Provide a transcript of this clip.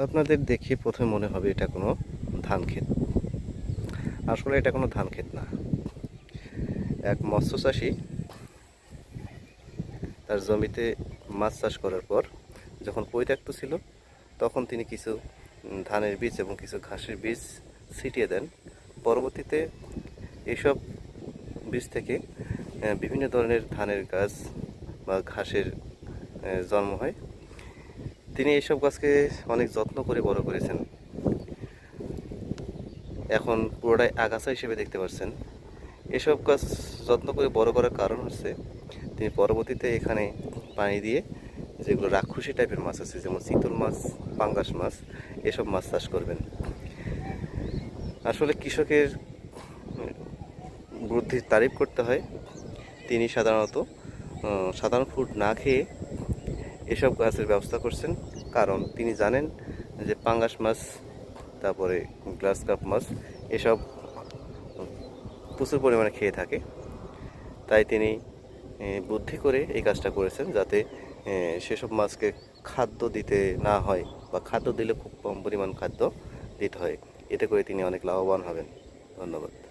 আপনাদের দেখে প্রথমে মনে হবে এটা কোনো ধান ক্ষেত। আসলে এটা কোনো ধান ক্ষেত না। এক মৎস্য চাষি তার জমিতে মাছ চাষ করার পর যখন পরিত্যক্ত ছিল তখন তিনি কিছু ধানের বীজ এবং কিছু ঘাসের বীজ ছিটিয়ে দেন। পরবর্তীতে এইসব বীজ থেকে বিভিন্ন ধরনের ধানের গাছ বা ঘাসের জন্ম হয়। তিনি এইসব গাছকে অনেক যত্ন করে বড় করেছেন। এখন পুরোটাই আগাছা হিসেবে দেখতে পাচ্ছেন। এসব গাছ যত্ন করে বড় করার কারণ হচ্ছে তিনি পরবর্তীতে এখানে পানি দিয়ে যেগুলো রাক্ষসী টাইপের মাছ আছে, যেমন চিতল মাছ, পাঙ্গাস মাছ, এসব মাছ চাষ করবেন। আসলে কৃষকের বুদ্ধির তারিফ করতে হয়। তিনি সাধারণত সাধারণ ফুড না খেয়ে এসব গাছের ব্যবস্থা করছেন, কারণ তিনি জানেন যে পাঙ্গাস মাছ, তারপরে গ্লাস কাপ মাছ এসব প্রচুর পরিমাণে খেয়ে থাকে। তাই তিনি বুদ্ধি করে এই কাজটা করেছেন, যাতে সেসব মাছকে খাদ্য দিতে না হয়, বা খাদ্য দিলে খুব কম পরিমাণ খাদ্য দিতে হয়। এতে করে তিনি অনেক লাভবান হবেন। ধন্যবাদ।